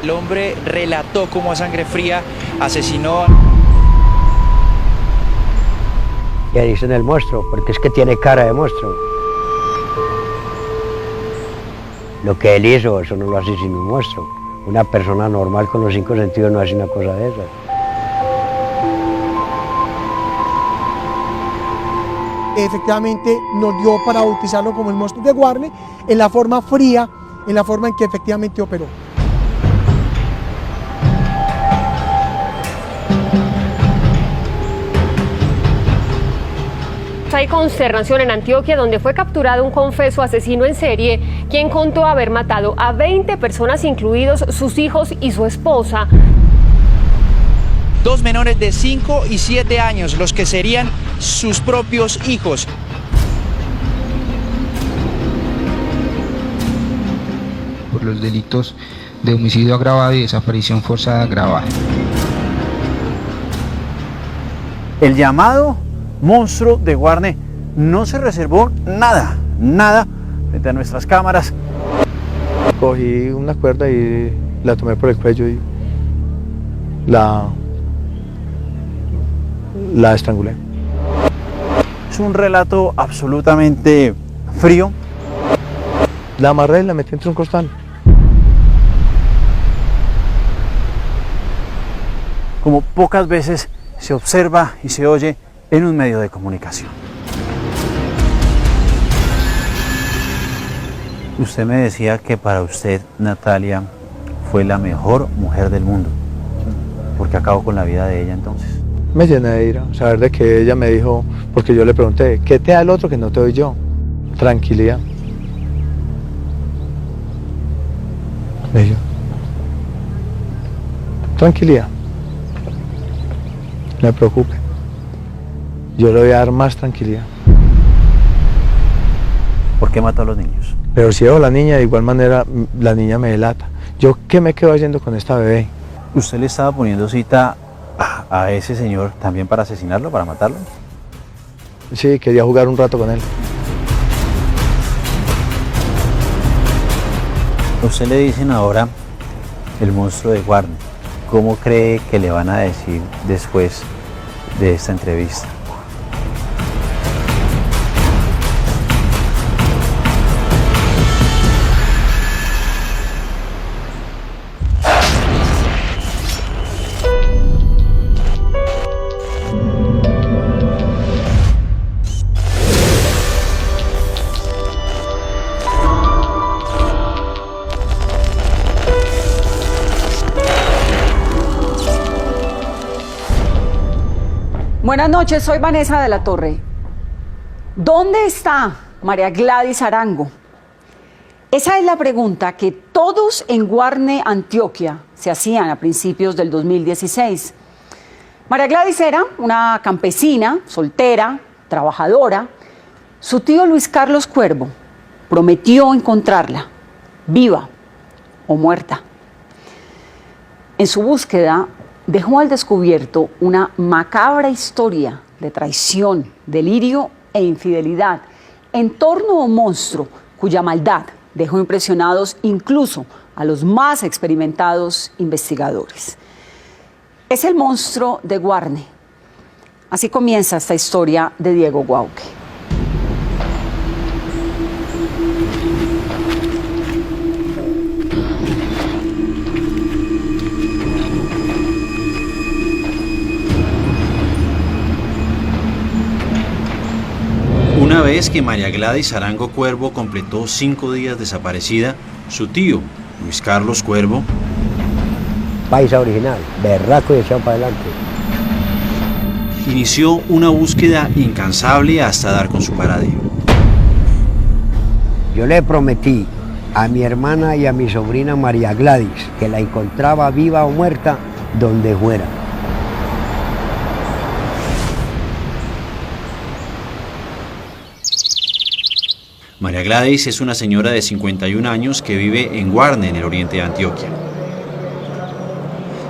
El hombre relató cómo a sangre fría asesinó. Le dicen el monstruo, porque es que tiene cara de monstruo. Lo que él hizo, eso no lo hace sin un monstruo. Una persona normal con los 5 sentidos no hace una cosa de esas. Efectivamente nos dio para bautizarlo como el monstruo de Guarne en la forma fría, en la forma en que efectivamente operó. Hay consternación en Antioquia, donde fue capturado un confeso asesino en serie, quien contó haber matado a 20 personas, incluidos sus hijos y su esposa. 2 menores de 5 y 7 años, los que serían sus propios hijos. Por los delitos de homicidio agravado y desaparición forzada agravada. El llamado monstruo de Guarne no se reservó nada frente a nuestras cámaras. Cogí una cuerda y la tomé por el cuello y la estrangulé. Es un relato absolutamente frío. La amarré y la metí entre un costal. Como pocas veces se observa y se oye en un medio de comunicación. Usted me decía que para usted, Natalia, fue la mejor mujer del mundo. ¿Por qué acabó con la vida de ella entonces? Me llené de ira, saber de que ella me dijo, porque yo le pregunté, ¿qué te da el otro que no te doy yo? Tranquilidad. Me dijo, tranquilidad. No me preocupe. Yo le voy a dar más tranquilidad. ¿Por qué mató a los niños? Pero si dejo a la niña, de igual manera la niña me delata. ¿Yo qué me quedo haciendo con esta bebé? ¿Usted le estaba poniendo cita a ese señor también para asesinarlo, para matarlo? Sí, quería jugar un rato con él. A usted le dicen ahora el monstruo de Guarne. ¿Cómo cree que le van a decir después de esta entrevista? Buenas noches, soy Vanessa de la Torre. ¿Dónde está María Gladys Arango? Esa es la pregunta que todos en Guarne, Antioquia, se hacían a principios del 2016. María Gladys era una campesina, soltera, trabajadora. Su tío Luis Carlos Cuervo prometió encontrarla, viva o muerta. En su búsqueda, dejó al descubierto una macabra historia de traición, delirio e infidelidad en torno a un monstruo cuya maldad dejó impresionados incluso a los más experimentados investigadores. Es el monstruo de Guarne. Así comienza esta historia de Diego Guauque. Una vez que María Gladys Arango Cuervo completó 5 días desaparecida, su tío, Luis Carlos Cuervo, Paisa original, berraco y echado para adelante. inició una búsqueda incansable hasta dar con su paradero. Yo le prometí a mi hermana y a mi sobrina María Gladys que la encontraba viva o muerta donde fuera. María Gladys es una señora de 51 años que vive en Guarne, en el oriente de Antioquia.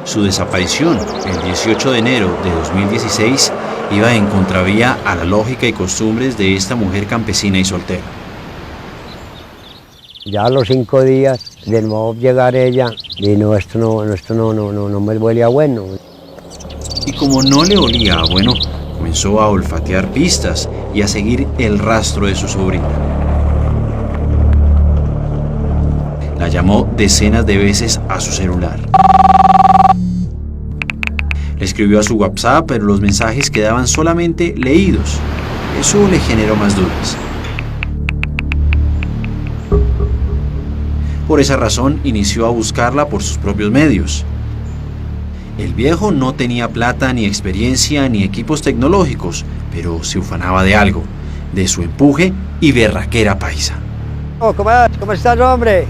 Su desaparición, el 18 de enero de 2016, iba en contravía a la lógica y costumbres de esta mujer campesina y soltera. Ya a los 5 días De nuevo llegar ella y no, esto no me huele a bueno. Y como no le olía a bueno, comenzó a olfatear pistas y a seguir el rastro de su sobrina. La llamó decenas de veces a su celular. Le escribió a su WhatsApp, pero los mensajes quedaban solamente leídos. Eso le generó más dudas. Por esa razón, inició a buscarla por sus propios medios. El viejo no tenía plata, ni experiencia, ni equipos tecnológicos, pero se ufanaba de algo, de su empuje y berraquera paisa. Oh, ¿cómo estás, hombre?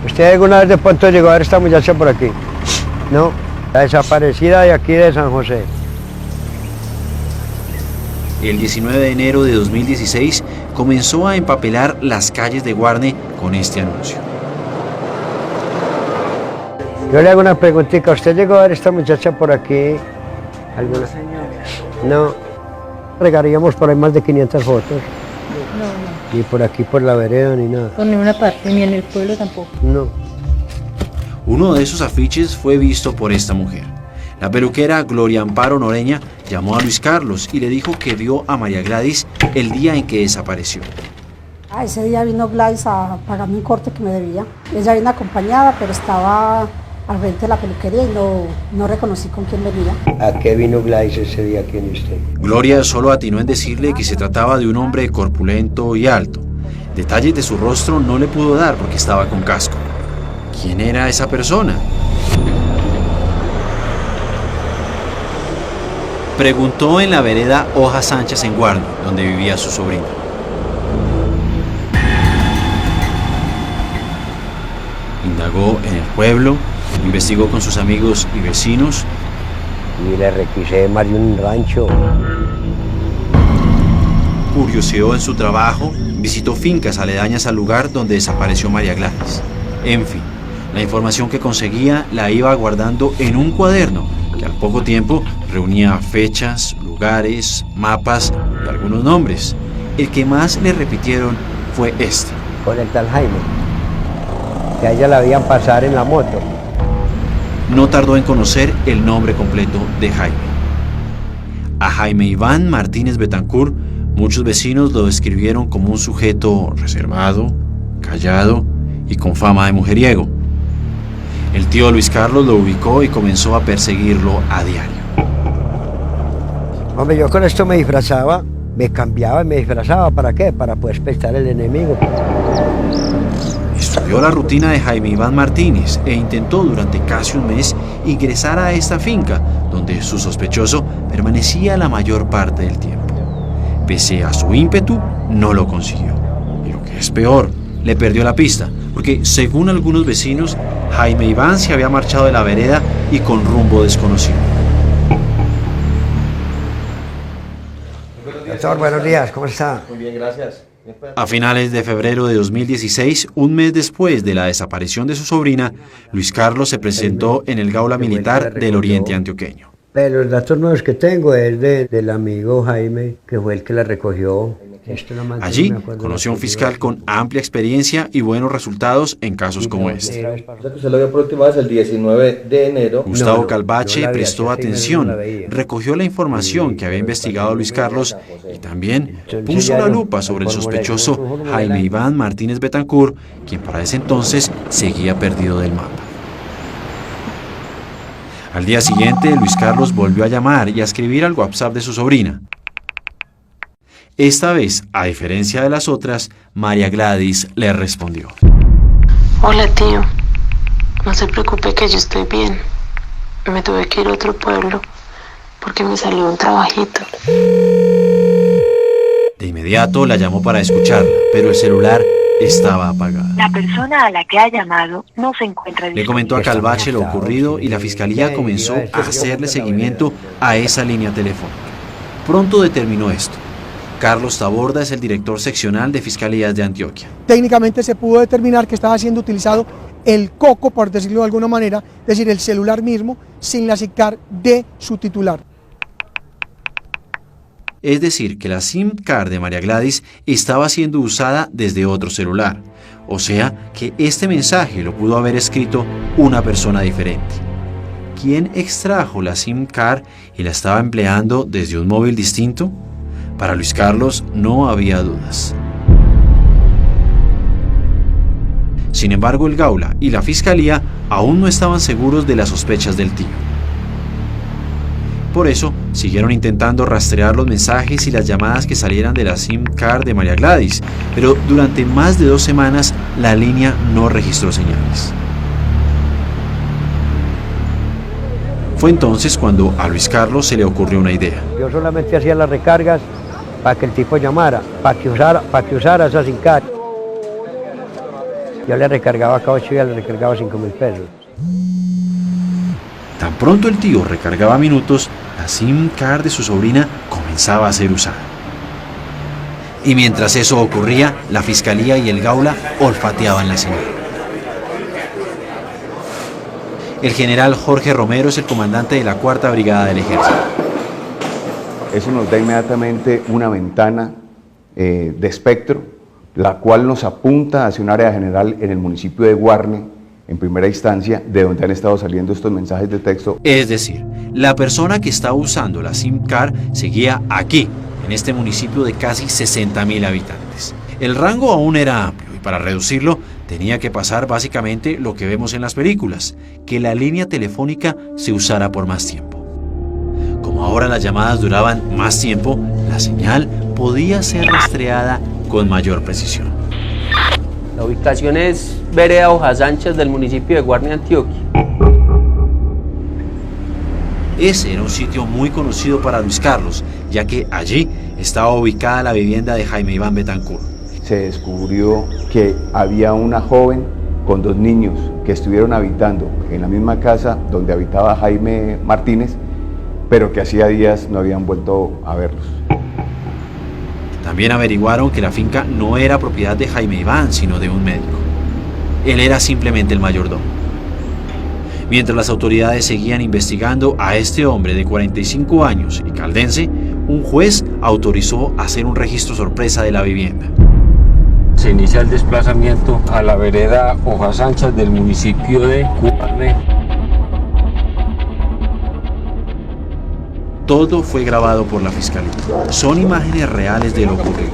¿Usted alguna vez de pronto llegó a ver esta muchacha por aquí? No, la desaparecida de aquí de San José. El 19 de enero de 2016 comenzó a empapelar las calles de Guarne con este anuncio. Yo le hago una preguntita. ¿Usted llegó a ver esta muchacha por aquí? ¿Alguna? No. Regaríamos por ahí más de 500 fotos. No. Ni por aquí, por la vereda, ni nada. Por ninguna parte, ni en el pueblo tampoco. No. Uno de esos afiches fue visto por esta mujer. La peluquera Gloria Amparo Noreña llamó a Luis Carlos y le dijo que vio a María Gladys el día en que desapareció. Ese día vino Gladys a pagarme un corte que me debía. Ella vino acompañada, pero estaba al frente de la peluquería y no reconocí con quién venía. ¿A qué vino Gladys ese día? ¿Quién es usted? Gloria solo atinó en decirle que se trataba de un hombre corpulento y alto. Detalles de su rostro no le pudo dar porque estaba con casco. ¿Quién era esa persona? Preguntó en la vereda Hoja Sánchez en Guarne, donde vivía su sobrina. Indagó en el pueblo, investigó con sus amigos y vecinos. Y le requisé más de un rancho. Curioseó en su trabajo, visitó fincas aledañas al lugar donde desapareció María Gladys. En fin, la información que conseguía la iba guardando en un cuaderno que al poco tiempo reunía fechas, lugares, mapas y algunos nombres. El que más le repitieron fue este. Con el tal Jaime, que a ella la veían pasar en la moto. No tardó en conocer el nombre completo de Jaime. A Jaime Iván Martínez Betancur, muchos vecinos lo describieron como un sujeto reservado, callado y con fama de mujeriego. El tío Luis Carlos lo ubicó y comenzó a perseguirlo a diario. Hombre, yo con esto me disfrazaba, me cambiaba y me disfrazaba. ¿Para qué? Para poder pescar al enemigo. Estudió la rutina de Jaime Iván Martínez e intentó durante casi un mes ingresar a esta finca, donde su sospechoso permanecía la mayor parte del tiempo. Pese a su ímpetu, no lo consiguió. Y lo que es peor, le perdió la pista, porque según algunos vecinos, Jaime Iván se había marchado de la vereda y con rumbo desconocido. Doctor, buenos días, ¿cómo está? Muy bien, gracias. A finales de febrero de 2016, un mes después de la desaparición de su sobrina, Luis Carlos se presentó en el Gaula Militar del Oriente Antioqueño. Pero los datos nuevos que tengo es del amigo Jaime, que fue el que la recogió. Allí conoció a un fiscal con amplia experiencia y buenos resultados en casos como este. Usted lo vio por última vez el 19 de enero. Gustavo Calvache prestó atención, recogió la información que había investigado Luis Carlos y también puso la lupa sobre el sospechoso Jaime Iván Martínez Betancur, quien para ese entonces seguía perdido del mapa. Al día siguiente, Luis Carlos volvió a llamar y a escribir al WhatsApp de su sobrina. Esta vez, a diferencia de las otras, María Gladys le respondió. Hola tío, no se preocupe que yo estoy bien. Me tuve que ir a otro pueblo porque me salió un trabajito. De inmediato la llamó para escucharla, pero el celular estaba apagado. La persona a la que ha llamado no se encuentra disponible. Le comentó a Calvache lo ocurrido y la fiscalía comenzó a hacerle seguimiento a esa línea telefónica. Pronto determinó esto. Carlos Taborda es el director seccional de Fiscalías de Antioquia. Técnicamente se pudo determinar que estaba siendo utilizado el coco, por decirlo de alguna manera, es decir, el celular mismo, sin la SIM-card de su titular. Es decir, que la SIM card de María Gladys estaba siendo usada desde otro celular, O sea que este mensaje lo pudo haber escrito una persona diferente. ¿Quién extrajo la SIM card y la estaba empleando desde un móvil distinto? Para Luis Carlos no había dudas. Sin embargo, el Gaula y la Fiscalía aún no estaban seguros de las sospechas del tío. Por eso, siguieron intentando rastrear los mensajes y las llamadas que salieran de la SIM card de María Gladys, pero durante más de 2 semanas la línea no registró señales. Fue entonces cuando a Luis Carlos se le ocurrió una idea. Yo solamente hacía las recargas para que el tipo llamara, para que usara esa SIM card. Yo le recargaba cada 8 días, le recargaba 5.000 pesos. Tan pronto el tío recargaba minutos, la SIM card de su sobrina comenzaba a ser usada. Y mientras eso ocurría, la Fiscalía y el Gaula olfateaban la señal. El general Jorge Romero es el comandante de la 4ª Brigada del Ejército. Eso nos da inmediatamente una ventana de espectro, la cual nos apunta hacia un área general en el municipio de Guarne, en primera instancia, de donde han estado saliendo estos mensajes de texto. Es decir, la persona que estaba usando la SIM card seguía aquí, en este municipio de casi 60.000 habitantes. El rango aún era amplio y para reducirlo tenía que pasar básicamente lo que vemos en las películas, que la línea telefónica se usara por más tiempo. Como ahora las llamadas duraban más tiempo, la señal podía ser rastreada con mayor precisión. La ubicación es Vereda Hojas Sánchez del municipio de Guarne, Antioquia. Ese era un sitio muy conocido para Luis Carlos, ya que allí estaba ubicada la vivienda de Jaime Iván Betancourt. Se descubrió que había una joven con 2 niños que estuvieron habitando en la misma casa donde habitaba Jaime Martínez, pero que hacía días no habían vuelto a verlos. También averiguaron que la finca no era propiedad de Jaime Iván, sino de un médico. Él era simplemente el mayordomo. Mientras las autoridades seguían investigando a este hombre de 45 años y caldense, un juez autorizó hacer un registro sorpresa de la vivienda. Se inicia el desplazamiento a la vereda Hojas Sánchez del municipio de Guarne. Todo fue grabado por la Fiscalía. Son imágenes reales de lo ocurrido.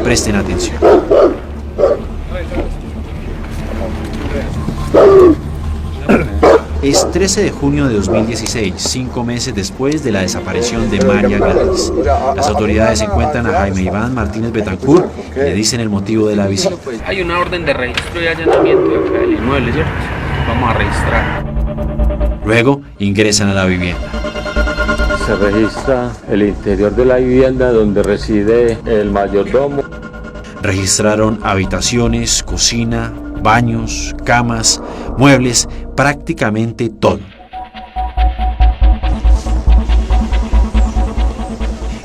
Presten atención. Es 13 de junio de 2016, 5 meses después de la desaparición de María Gladys. Las autoridades encuentran a Jaime Iván Martínez Betancourt y le dicen el motivo de la visita. Hay una orden de registro y allanamiento acá del inmueble, ¿cierto? Vamos a registrar. Luego ingresan a la vivienda. Se registra el interior de la vivienda donde reside el mayordomo. Registraron habitaciones, cocina, baños, camas, muebles, prácticamente todo.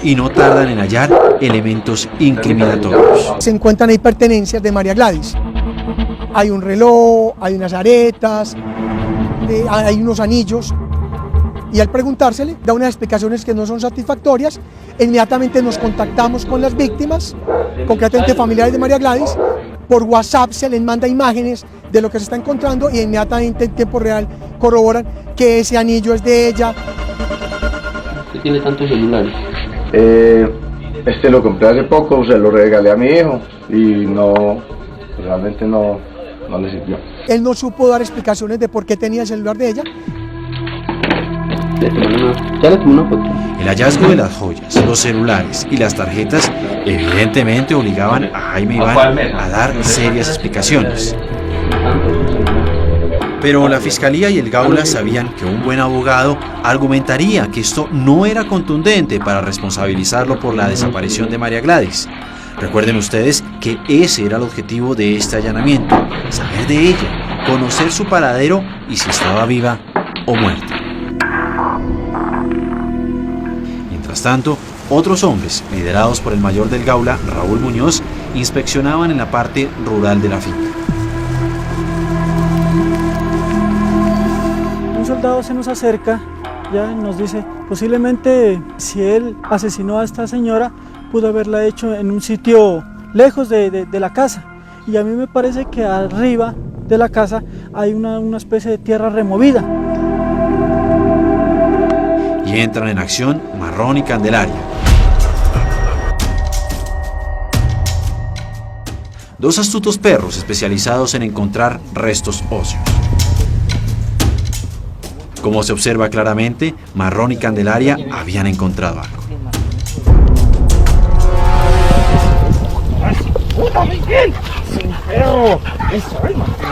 Y no tardan en hallar elementos incriminatorios. Se encuentran ahí pertenencias de María Gladys. Hay un reloj, hay unas aretas, hay unos anillos. Y al preguntársele, da unas explicaciones que no son satisfactorias. Inmediatamente nos contactamos con las víctimas, concretamente familiares de María Gladys. Por WhatsApp se les manda imágenes de lo que se está encontrando y inmediatamente en tiempo real corroboran que ese anillo es de ella. ¿Usted tiene tantos celulares? Este lo compré hace poco, se lo regalé a mi hijo y realmente no le sirvió. Él no supo dar explicaciones de por qué tenía el celular de ella. El hallazgo de las joyas, los celulares y las tarjetas evidentemente obligaban a Jaime Iván a dar serias explicaciones. Pero la Fiscalía y el Gaula sabían que un buen abogado argumentaría que esto no era contundente para responsabilizarlo por la desaparición de María Gladys. Recuerden ustedes que ese era el objetivo de este allanamiento, saber de ella, conocer su paradero y si estaba viva o muerta. Mientras tanto, otros hombres, liderados por el mayor del Gaula, Raúl Muñoz, inspeccionaban en la parte rural de la finca. Un soldado se nos acerca, ya nos dice, posiblemente si él asesinó a esta señora, pudo haberla hecho en un sitio lejos de la casa. y a mí me parece que arriba de la casa hay una especie de tierra removida. Y entran en acción Marrón y Candelaria. Dos astutos perros especializados en encontrar restos óseos. Como se observa claramente, Marrón y Candelaria habían encontrado algo.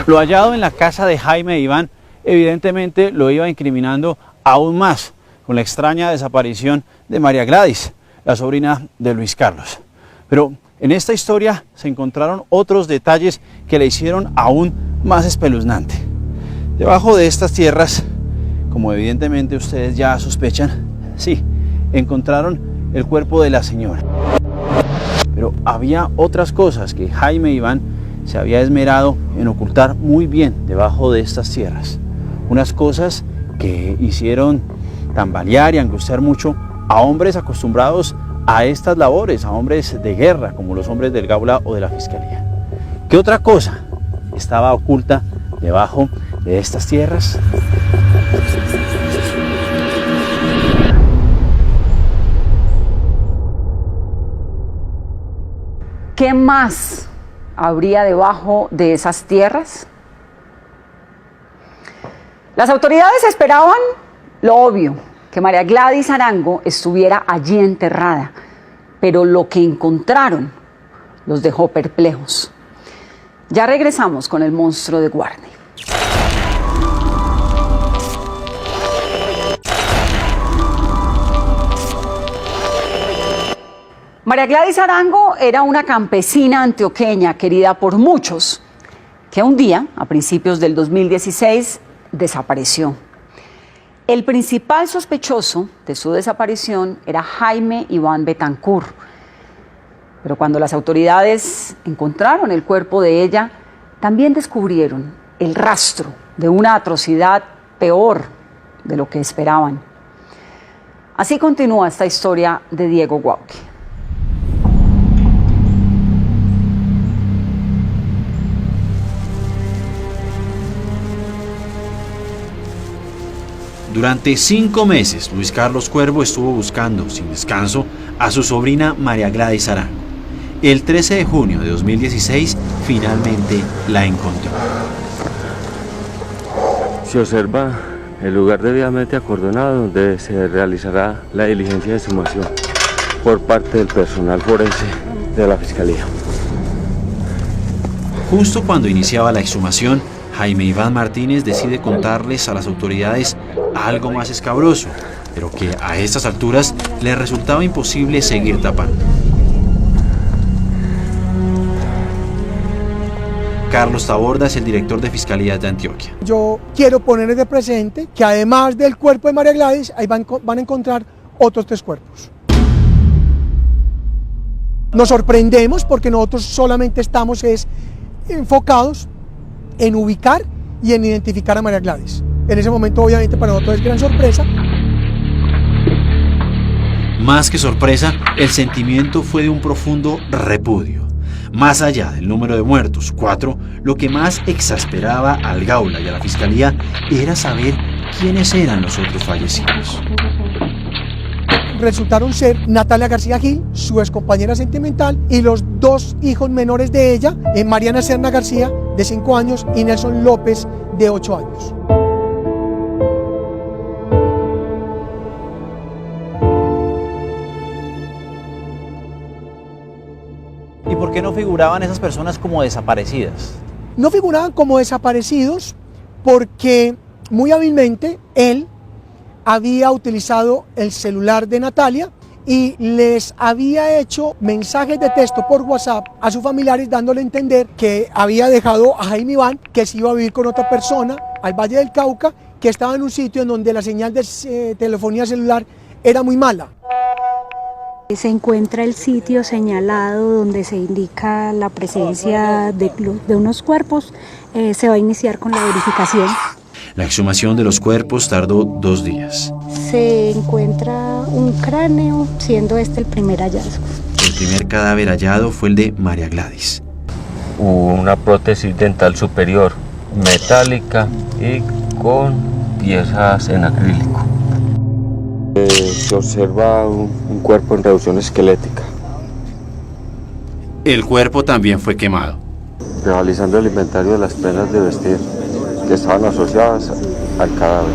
Lo hallado en la casa de Jaime e Iván evidentemente lo iba incriminando aún más con la extraña desaparición de María Gladys, la sobrina de Luis Carlos. Pero en esta historia se encontraron otros detalles que le hicieron aún más espeluznante. Debajo de estas tierras, como evidentemente ustedes ya sospechan, sí, encontraron el cuerpo de la señora. Pero había otras cosas que Jaime e Iván se había esmerado en ocultar muy bien debajo de estas tierras. Unas cosas que hicieron tambalear y angustiar mucho a hombres acostumbrados a estas labores, a hombres de guerra, como los hombres del Gaula o de la Fiscalía. ¿Qué otra cosa estaba oculta debajo de estas tierras? ¿Qué más habría debajo de esas tierras? Las autoridades esperaban lo obvio, que María Gladys Arango estuviera allí enterrada, pero lo que encontraron los dejó perplejos. Ya regresamos con el monstruo de Guarne. María Gladys Arango era una campesina antioqueña querida por muchos, que un día, a principios del 2016, desapareció. El principal sospechoso de su desaparición era Jaime Iván Betancourt. Pero cuando las autoridades encontraron el cuerpo de ella, también descubrieron el rastro de una atrocidad peor de lo que esperaban. Así continúa esta historia de Diego Guauque. Durante 5 meses, Luis Carlos Cuervo estuvo buscando, sin descanso, a su sobrina María Gladys Arango. El 13 de junio de 2016, finalmente la encontró. Se observa el lugar debidamente acordonado donde se realizará la diligencia de exhumación por parte del personal forense de la Fiscalía. Justo cuando iniciaba la exhumación, Jaime Iván Martínez decide contarles a las autoridades algo más escabroso, pero que a estas alturas les resultaba imposible seguir tapando. Carlos Taborda es el director de Fiscalía de Antioquia. Yo quiero ponerles de presente que además del cuerpo de María Gladys, ahí van a encontrar otros 3 cuerpos. Nos sorprendemos porque nosotros solamente estamos enfocados en ubicar y en identificar a María Gladys. En ese momento, obviamente, para nosotros es gran sorpresa. Más que sorpresa, el sentimiento fue de un profundo repudio. Más allá del número de muertos, 4, lo que más exasperaba al Gaula y a la Fiscalía era saber quiénes eran los otros fallecidos. Resultaron ser Natalia García Gil, su excompañera sentimental, y los 2 hijos menores de ella, Mariana Serna García, de 5 años, y Nelson López, de 8 años. ¿Y por qué no figuraban esas personas como desaparecidas? No figuraban como desaparecidos porque muy hábilmente él había utilizado el celular de Natalia y les había hecho mensajes de texto por WhatsApp a sus familiares dándole a entender que había dejado a Jaime Iván, que se iba a vivir con otra persona al Valle del Cauca, que estaba en un sitio en donde la señal de telefonía celular era muy mala. Se encuentra el sitio señalado donde se indica la presencia de unos cuerpos. Se va a iniciar con la verificación. La exhumación de los cuerpos tardó 2 días. Se encuentra un cráneo, siendo este el primer hallazgo. El primer cadáver hallado fue el de María Gladys. una prótesis dental superior metálica y con piezas en acrílico. Se observa un cuerpo en reducción esquelética. El cuerpo también fue quemado. Realizando el inventario de las prendas de vestir que estaban asociadas al cadáver.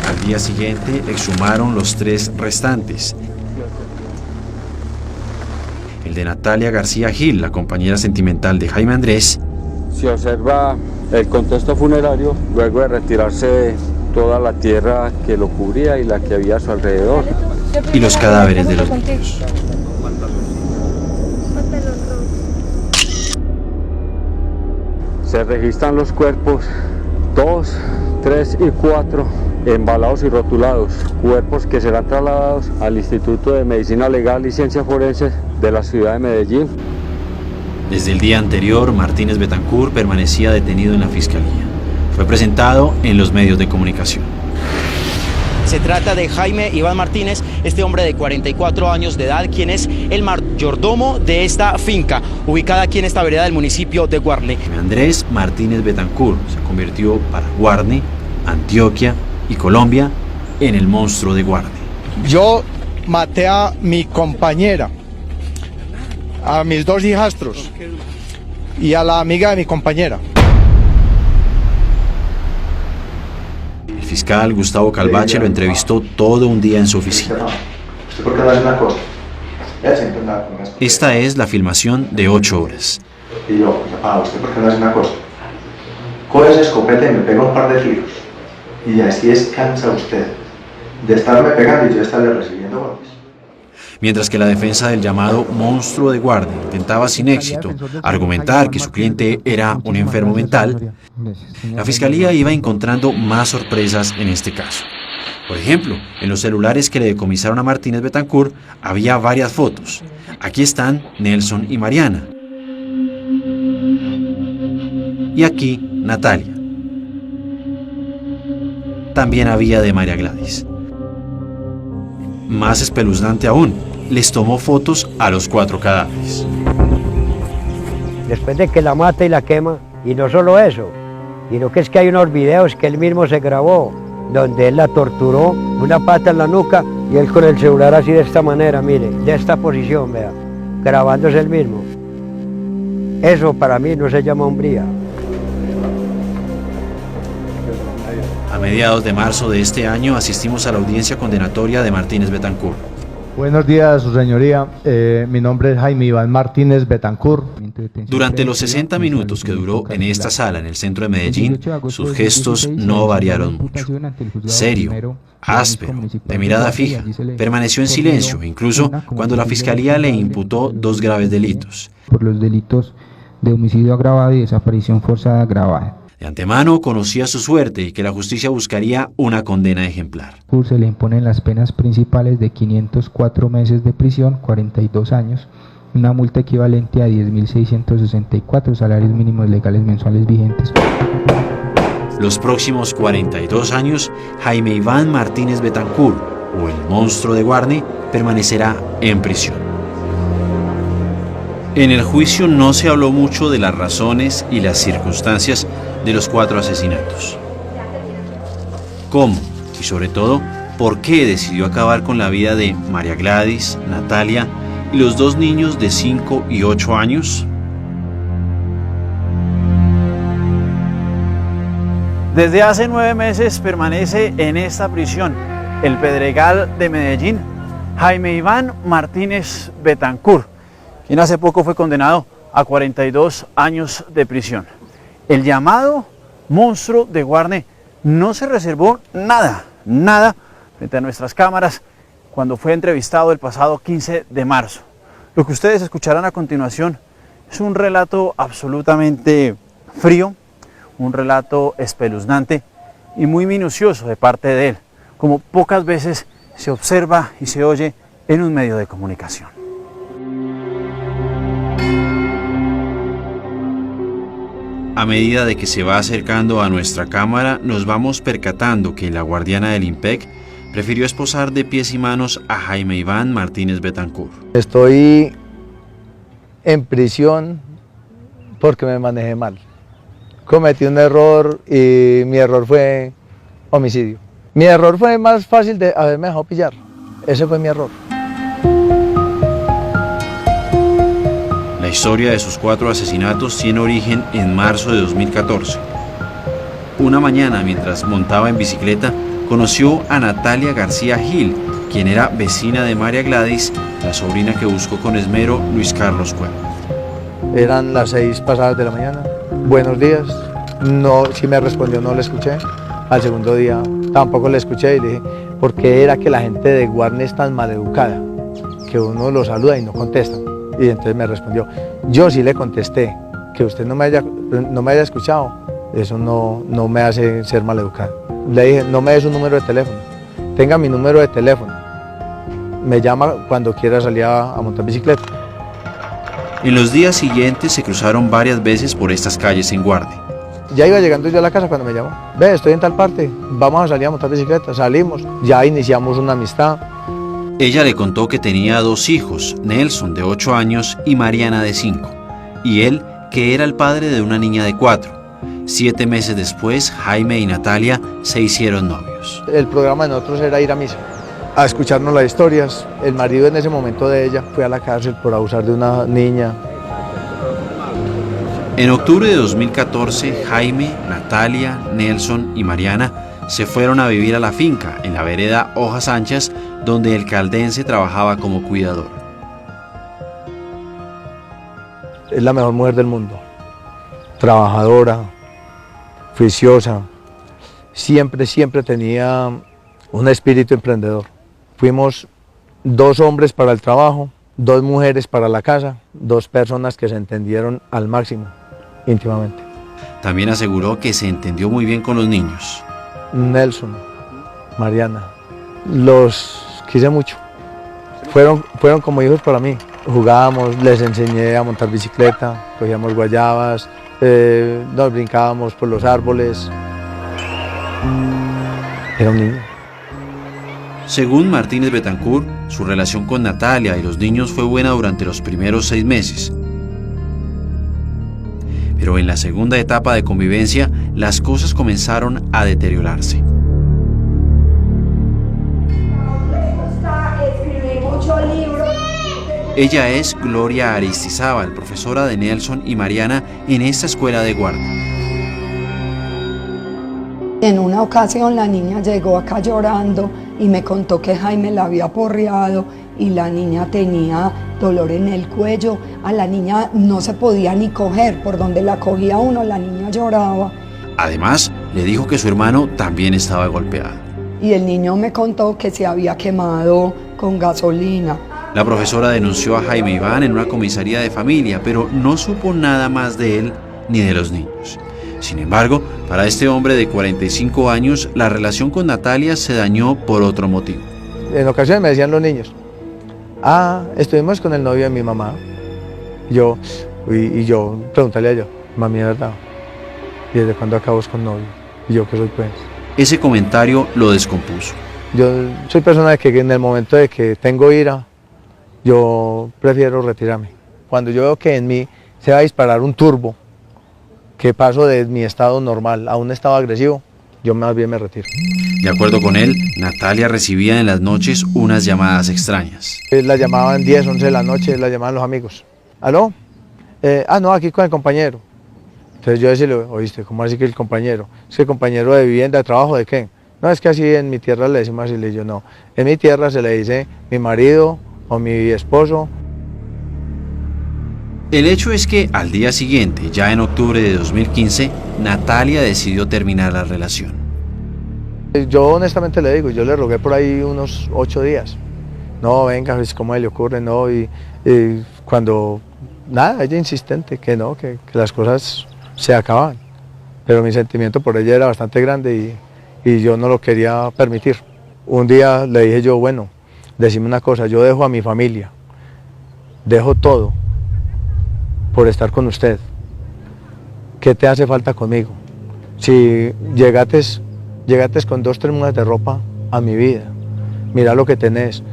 Al día siguiente exhumaron los 3 restantes. El de Natalia García Gil, la compañera sentimental de Jaime Andrés. Se observa el contexto funerario luego de retirarse toda la tierra que lo cubría y la que había a su alrededor. Y los cadáveres de los niños. Se registran los cuerpos 2, 3 y 4 embalados y rotulados, cuerpos que serán trasladados al Instituto de Medicina Legal y Ciencia Forense de la ciudad de Medellín. Desde el día anterior, Martínez Betancur permanecía detenido en la fiscalía. Fue presentado en los medios de comunicación. Se trata de Jaime Iván Martínez, este hombre de 44 años de edad, quien es el mayordomo de esta finca, ubicada aquí en esta vereda del municipio de Guarne. Andrés Martínez Betancur se convirtió para Guarne, Antioquia y Colombia en el monstruo de Guarne. Yo maté a mi compañera, a mis 2 hijastros y a la amiga de mi compañera. El fiscal Gustavo Calvache lo entrevistó todo un día en su oficina. Esta es la filmación de 8 horas. Y yo, ¿usted por qué no hace una cosa? Coge esa escopeta y me pega un par de tiros. Y así descansa usted de estarme pegando y yo estarle recibiendo golpes. Mientras que la defensa del llamado monstruo de Guarne intentaba sin éxito argumentar que su cliente era un enfermo mental, la fiscalía iba encontrando más sorpresas en este caso. Por ejemplo, en los celulares que le decomisaron a Martínez Betancur había varias fotos. Aquí están Nelson y Mariana. Y aquí Natalia. También había de María Gladys. Más espeluznante aún, les tomó fotos a los 4 cadáveres. Después de que la mata y la quema, y no solo eso, sino que es que hay unos videos que él mismo se grabó, donde él la torturó, una pata en la nuca, y él con el celular así de esta manera, mire, de esta posición, vea, grabándose él mismo. Eso para mí no se llama hombría. A mediados de marzo de este año asistimos a la audiencia condenatoria de Martínez Betancur. Buenos días, su señoría. Mi nombre es Jaime Iván Martínez Betancur. Durante los 60 minutos que duró en esta sala en el centro de Medellín, sus gestos no variaron mucho. Serio, áspero, de mirada fija, permaneció en silencio, incluso cuando la fiscalía le imputó 2 graves delitos. Por los delitos de homicidio agravado y desaparición forzada agravada. De antemano conocía su suerte y que la justicia buscaría una condena ejemplar. Se le imponen las penas principales de 504 meses de prisión, 42 años, una multa equivalente a 10.664 salarios mínimos legales mensuales vigentes. Los próximos 42 años, Jaime Iván Martínez Betancur, o el monstruo de Guarne, permanecerá en prisión. En el juicio no se habló mucho de las razones y las circunstancias de los 4 asesinatos. ¿Cómo? Y sobre todo, ¿por qué decidió acabar con la vida de María Gladys, Natalia y los 2 niños de 5 y 8 años? Desde hace 9 meses permanece en esta prisión, el Pedregal de Medellín, Jaime Iván Martínez Betancur, quien hace poco fue condenado a 42 años de prisión. El llamado monstruo de Guarne no se reservó nada frente a nuestras cámaras cuando fue entrevistado el pasado 15 de marzo. Lo que ustedes escucharán a continuación es un relato absolutamente frío, un relato espeluznante y muy minucioso de parte de él, como pocas veces se observa y se oye en un medio de comunicación. A medida de que se va acercando a nuestra cámara, nos vamos percatando que la guardiana del IMPEC prefirió esposar de pies y manos a Jaime Iván Martínez Betancourt. Estoy en prisión porque me manejé mal. Cometí un error y mi error fue homicidio. Mi error fue más fácil de haberme dejado pillar. Ese fue mi error. La historia de sus 4 asesinatos tiene origen en marzo de 2014. Una mañana, mientras montaba en bicicleta, conoció a Natalia García Gil, quien era vecina de María Gladys, la sobrina que buscó con esmero Luis Carlos Cuervo. Eran las 6 pasadas de la mañana. Buenos días. No, si me respondió no le escuché. Al segundo día tampoco le escuché y le dije, ¿por qué era que la gente de Guarne es tan maleducada? Que uno lo saluda y no contesta. Y entonces me respondió, yo sí le contesté, que usted no me haya escuchado, eso no me hace ser maleducado. Le dije, no me dé su número de teléfono, tenga mi número de teléfono, me llama cuando quiera salir a montar bicicleta. En los días siguientes se cruzaron varias veces por estas calles en Guarne. Ya iba llegando yo a la casa cuando me llamó, ve, estoy en tal parte, vamos a salir a montar bicicleta, salimos, ya iniciamos una amistad. Ella le contó que tenía 2 hijos, Nelson de 8 años y Mariana de 5, y él que era el padre de una niña de 4. 7 meses después, Jaime y Natalia se hicieron novios. El programa de nosotros era ir a misa, a escucharnos las historias. El marido en ese momento de ella fue a la cárcel por abusar de una niña. En octubre de 2014, Jaime, Natalia, Nelson y Mariana se fueron a vivir a la finca en la vereda Hojas Anchas, donde el caldense trabajaba como cuidador. Es la mejor mujer del mundo, trabajadora, juiciosa, siempre tenía un espíritu emprendedor. Fuimos 2 hombres para el trabajo, 2 mujeres para la casa, 2 personas que se entendieron al máximo, íntimamente. También aseguró que se entendió muy bien con los niños. Nelson, Mariana, los quise mucho, fueron como hijos para mí. Jugábamos, les enseñé a montar bicicleta, cogíamos guayabas, nos brincábamos por los árboles. Era un niño. Según Martínez Betancourt, su relación con Natalia y los niños fue buena durante los primeros 6 meses. Pero en la segunda etapa de convivencia, las cosas comenzaron a deteriorarse. Ella es Gloria Aristizábal, profesora de Nelson y Mariana en esta escuela de Guarne. En una ocasión la niña llegó acá llorando y me contó que Jaime la había porreado y la niña tenía dolor en el cuello. A la niña no se podía ni coger, por donde la cogía uno la niña lloraba. Además, le dijo que su hermano también estaba golpeado. Y el niño me contó que se había quemado con gasolina. La profesora denunció a Jaime Iván en una comisaría de familia, pero no supo nada más de él ni de los niños. Sin embargo, para este hombre de 45 años, la relación con Natalia se dañó por otro motivo. En ocasiones me decían los niños, estuvimos con el novio de mi mamá. Yo preguntarle a ella, mami, ¿de verdad? ¿Y desde cuándo acabas con novio? Y yo, ¿qué soy pues? Ese comentario lo descompuso. Yo soy persona de que en el momento de que tengo ira, yo prefiero retirarme. Cuando yo veo que en mí se va a disparar un turbo, que paso de mi estado normal a un estado agresivo, yo más bien me retiro. De acuerdo con él, Natalia recibía en las noches unas llamadas extrañas. La llamaban 10, 11 de la noche, la llamaban los amigos. ¿Aló? No, aquí con el compañero. Entonces yo decía, oíste, ¿cómo así que el compañero? ¿Es que el compañero de vivienda, de trabajo, de qué? No, es que así en mi tierra le decimos así. Le digo, no, en mi tierra se le dice mi marido o mi esposo. El hecho es que al día siguiente, ya en octubre de 2015, Natalia decidió terminar la relación. Yo honestamente le digo, yo le rogué por ahí unos 8 días. No, venga, ¿cómo le ocurre? No, y cuando, nada, ella insistente, que no, que las cosas se acaban. Pero mi sentimiento por ella era bastante grande y yo no lo quería permitir. Un día le dije yo, bueno, decime una cosa, yo dejo a mi familia, dejo todo por estar con usted. ¿Qué te hace falta conmigo? Si llegates con 2, 3 mudas de ropa a mi vida, mira lo que tenés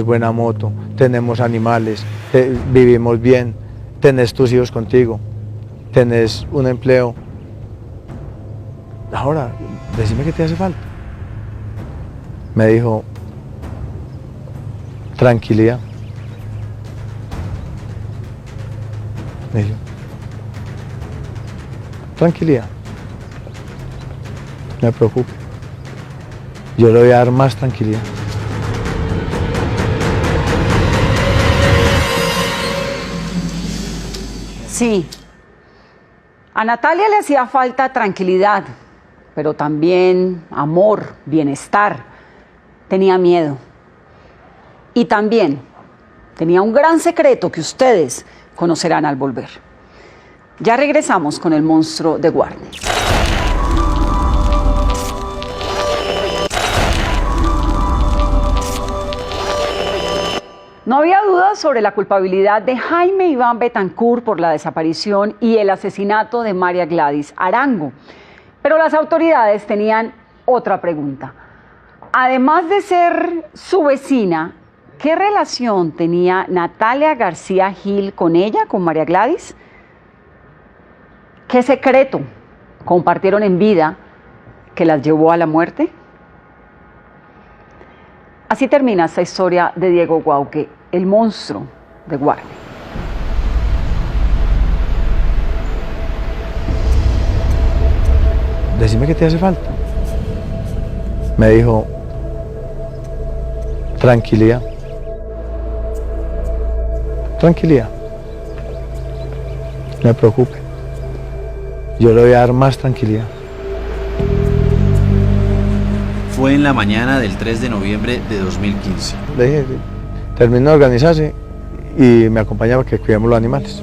buena moto, tenemos animales, vivimos bien, tenés tus hijos contigo, tenés un empleo. Ahora, decime qué te hace falta. Me dijo, tranquilidad. Me dijo, tranquilidad. No me preocupe. Yo le voy a dar más tranquilidad. Sí, a Natalia le hacía falta tranquilidad, pero también amor, bienestar. Tenía miedo. Y también tenía un gran secreto que ustedes conocerán al volver. Ya regresamos con el monstruo de Guarne. No había dudas sobre la culpabilidad de Jaime Iván Betancourt por la desaparición y el asesinato de María Gladys Arango. Pero las autoridades tenían otra pregunta. Además de ser su vecina, ¿qué relación tenía Natalia García Gil con ella, con María Gladys? ¿Qué secreto compartieron en vida que las llevó a la muerte? Así termina esta historia de Diego Guauque, el monstruo de Guarne. Decime qué te hace falta. Me dijo, tranquilidad. Tranquilidad. No me preocupe. Yo le voy a dar más tranquilidad. Fue en la mañana del 3 de noviembre de 2015. Le dije, terminó de organizarse y me acompañaba que cuidamos los animales.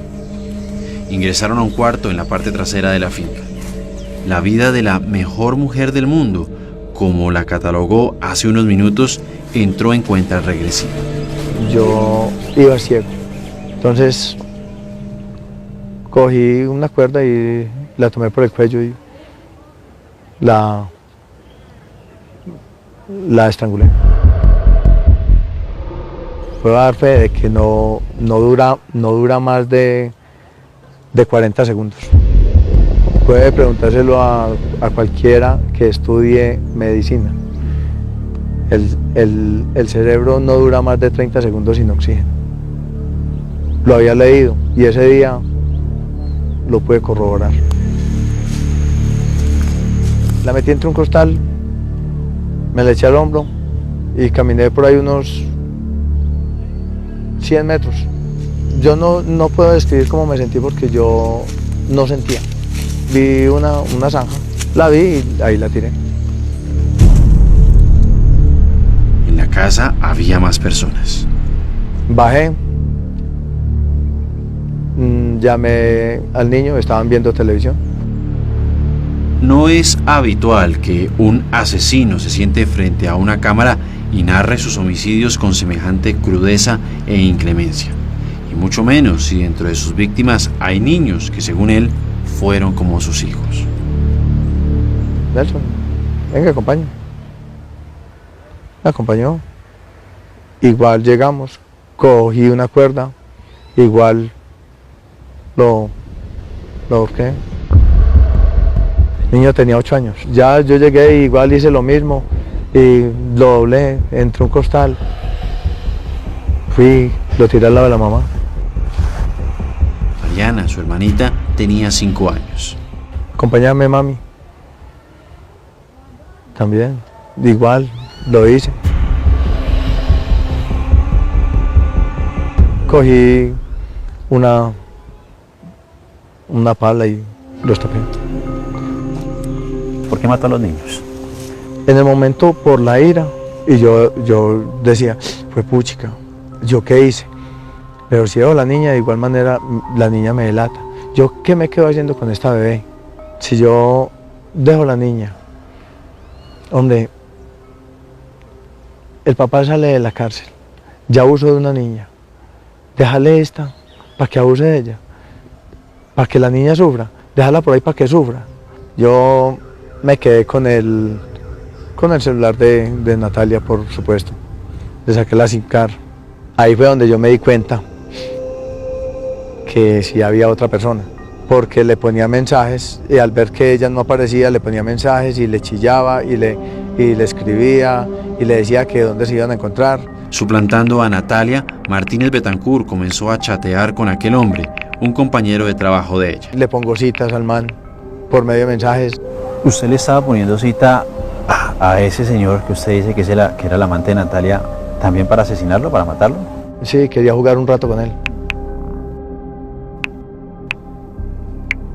Ingresaron a un cuarto en la parte trasera de la finca. La vida de la mejor mujer del mundo, como la catalogó hace unos minutos, entró en cuenta regresiva. Yo iba ciego, entonces cogí una cuerda y la tomé por el cuello y la estrangulé. Puedo dar fe de que no dura más de 40 segundos. Puede preguntárselo a cualquiera que estudie medicina. El cerebro no dura más de 30 segundos sin oxígeno. Lo había leído y ese día lo pude corroborar. La metí entre un costal, me la eché al hombro y caminé por ahí unos 100 metros. Yo no puedo describir cómo me sentí porque yo no sentía. Vi una zanja, la vi y ahí la tiré. En la casa había más personas. Bajé, llamé al niño, estaban viendo televisión. No es habitual que un asesino se siente frente a una cámara y narre sus homicidios con semejante crudeza e inclemencia. Y mucho menos si dentro de sus víctimas hay niños que, según él, fueron como sus hijos. Nelson, venga, acompaña. Me acompañó. Igual llegamos, cogí una cuerda, igual lo ahorqué. El niño tenía 8 años. Ya yo llegué y igual hice lo mismo y lo doblé entre un costal. Fui, lo tiré al lado de la mamá. Mariana, su hermanita, tenía 5 años. Acompáñame, mami. También, igual, lo hice. Cogí una pala y los tapé. ¿Por qué mató a los niños? En el momento por la ira, y yo decía, fue puchica, ¿yo qué hice? Pero si dejo a la niña, de igual manera la niña me delata. ¿Yo qué me quedo haciendo con esta bebé? Si yo dejo a la niña, hombre, el papá sale de la cárcel, ya abusó de una niña, déjale esta para que abuse de ella, para que la niña sufra, déjala por ahí para que sufra. Yo me quedé con el celular de Natalia, por supuesto. le saqué la SIM card. Ahí fue donde yo me di cuenta que sí había otra persona, porque le ponía mensajes y al ver que ella no aparecía le ponía mensajes y le chillaba y le escribía y le decía que dónde se iban a encontrar. Suplantando a Natalia, Martínez Betancur comenzó a chatear con aquel hombre, un compañero de trabajo de ella. Le pongo citas al man por medio de mensajes. ¿Usted le estaba poniendo cita a ese señor que usted dice que era el amante de Natalia también para asesinarlo, para matarlo? Sí, quería jugar un rato con él.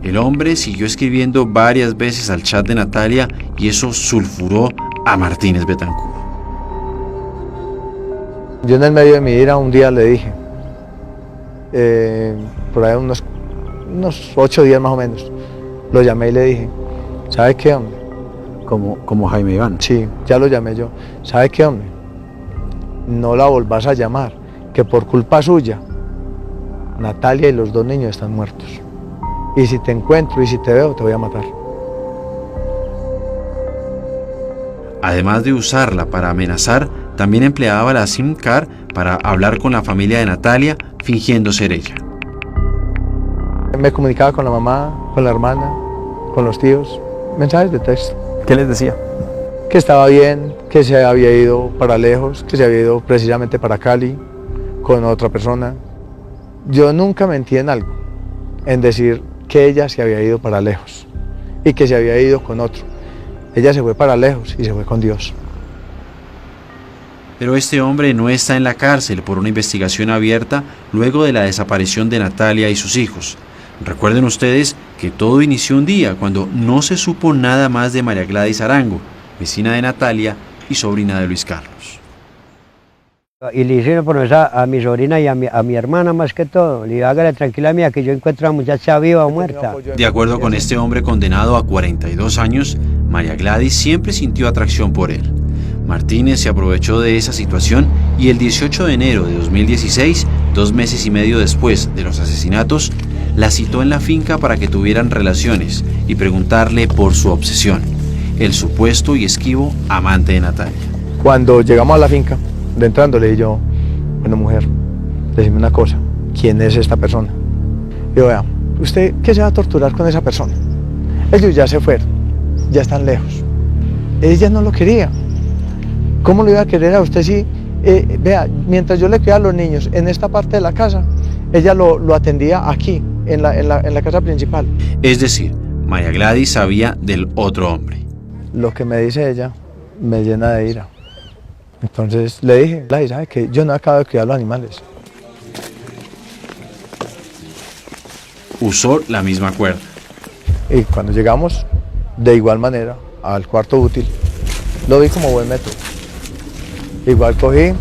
El hombre siguió escribiendo varias veces al chat de Natalia y eso sulfuró a Martínez Betancur. Yo en el medio de mi ira un día le dije, por ahí unos 8 días más o menos, lo llamé y le dije, ¿sabe qué, hombre? Como Jaime Iván. Sí, ya lo llamé yo. ¿Sabe qué, hombre? No la volvás a llamar, que por culpa suya, Natalia y los 2 niños están muertos. Y si te encuentro y si te veo, te voy a matar. Además de usarla para amenazar, también empleaba la SIM card para hablar con la familia de Natalia, fingiendo ser ella. Me comunicaba con la mamá, con la hermana, con los tíos, mensajes de texto. ¿Qué les decía? Que estaba bien, que se había ido para lejos, que se había ido precisamente para Cali con otra persona. Yo nunca mentí en algo, en decir que ella se había ido para lejos y que se había ido con otro. Ella se fue para lejos y se fue con Dios. Pero este hombre no está en la cárcel por una investigación abierta luego de la desaparición de Natalia y sus hijos. Recuerden ustedes que todo inició un día cuando no se supo nada más de María Gladys Arango, vecina de Natalia y sobrina de Luis Carlos. Y le hicieron promesa a mi sobrina y a mi hermana más que todo. Le digo, hágale tranquila mía que yo encuentro a la muchacha viva o muerta. De acuerdo con este hombre condenado a 42 años, María Gladys siempre sintió atracción por él. Martínez se aprovechó de esa situación y el 18 de enero de 2016, 2 meses y medio después de los asesinatos, la citó en la finca para que tuvieran relaciones y preguntarle por su obsesión, el supuesto y esquivo amante de Natalia. Cuando llegamos a la finca, de entrando le dije yo, bueno mujer, decime una cosa, ¿quién es esta persona? Digo, vea, ¿usted qué se va a torturar con esa persona? Ellos ya se fueron, ya están lejos. Ella no lo quería. ¿Cómo lo iba a querer a usted si, vea, mientras yo le cuidaba a los niños en esta parte de la casa, ella lo atendía aquí, en la casa principal? Es decir, María Gladys sabía del otro hombre. Lo que me dice ella me llena de ira. Entonces le dije, Gladys, ¿sabe que yo no acabo de cuidar los animales? Usó la misma cuerda. Y cuando llegamos, de igual manera, al cuarto útil, lo vi como buen método. Igual cogí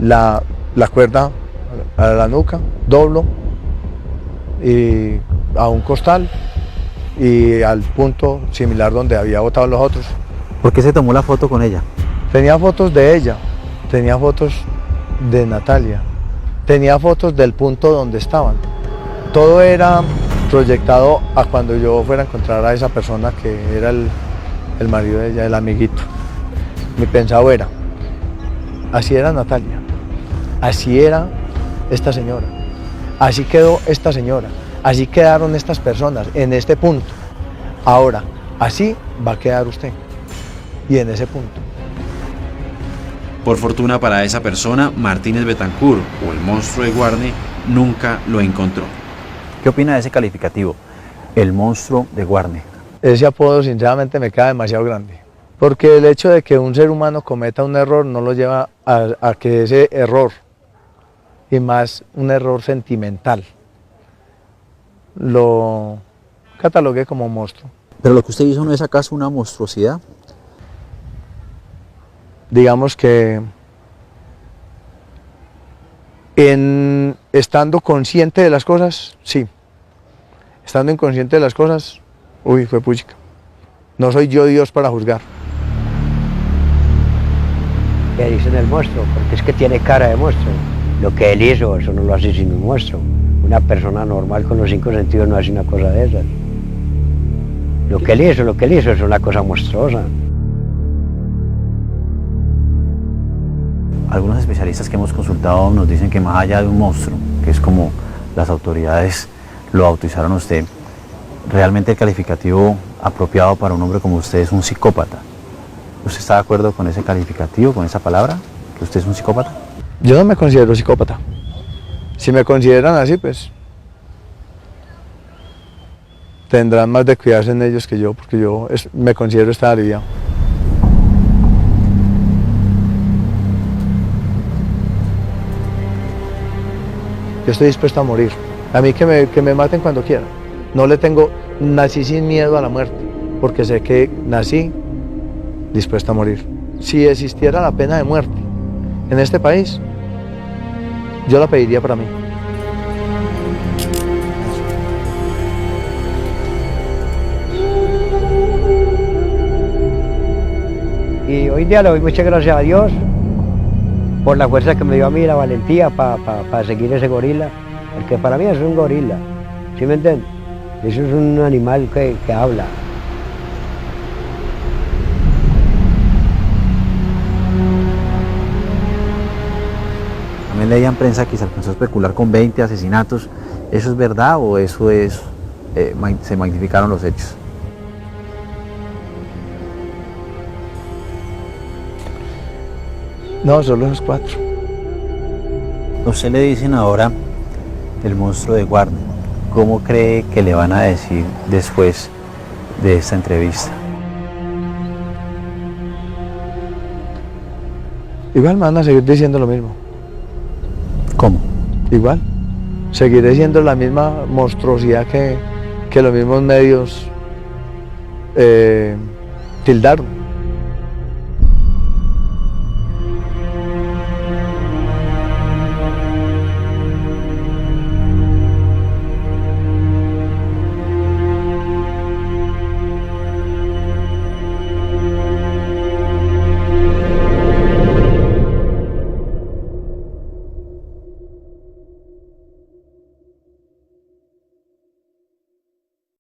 la cuerda a la nuca, doblo y a un costal y al punto similar donde había botado los otros. ¿Por qué se tomó la foto con ella? Tenía fotos de ella, tenía fotos de Natalia, tenía fotos del punto donde estaban. Todo era proyectado a cuando yo fuera a encontrar a esa persona que era el marido de ella, el amiguito. Mi pensado era, así era Natalia, así era esta señora, así quedó esta señora, así quedaron estas personas en este punto. Ahora, así va a quedar usted y en ese punto. Por fortuna para esa persona, Martínez Betancur, o el monstruo de Guarne, nunca lo encontró. ¿Qué opina de ese calificativo, el monstruo de Guarne? Ese apodo sinceramente me queda demasiado grande, porque el hecho de que un ser humano cometa un error no lo lleva a que ese error, y más un error sentimental, lo catalogué como monstruo. ¿Pero lo que usted hizo no es acaso una monstruosidad? Digamos que estando consciente de las cosas, sí. Estando inconsciente de las cosas, uy, fue puchica. No soy yo Dios para juzgar. ¿Qué dicen el monstruo? Porque es que tiene cara de monstruo. Lo que él hizo, eso no lo hace sin un monstruo. Una persona normal con los 5 sentidos no hace una cosa de esas. Lo que él hizo es una cosa monstruosa. algunos especialistas que hemos consultado nos dicen que más allá de un monstruo, que es como las autoridades lo bautizaron a usted, realmente el calificativo apropiado para un hombre como usted es un psicópata. ¿Usted está de acuerdo con ese calificativo, con esa palabra, que usted es un psicópata? Yo no me considero psicópata. Si me consideran así, pues tendrán más de cuidarse en ellos que yo, porque yo me considero estar aliviado. Yo estoy dispuesto a morir. A mí que me maten cuando quieran. Nací sin miedo a la muerte, porque sé que nací dispuesto a morir. Si existiera la pena de muerte en este país, yo la pediría para mí. Y hoy día le doy muchas gracias a Dios por la fuerza que me dio a mí, la valentía para seguir ese gorila, porque para mí es un gorila, ¿sí me entiendes? Eso es un animal que habla. También leía en prensa que se alcanzó a especular con 20 asesinatos. ¿Eso es verdad o eso es se magnificaron los hechos? No, solo esos 4. A usted le dicen ahora el monstruo de Guarne. ¿Cómo cree que le van a decir después de esta entrevista? Igual me van a seguir diciendo lo mismo. ¿Cómo? Igual. Seguiré siendo la misma monstruosidad que los mismos medios tildaron.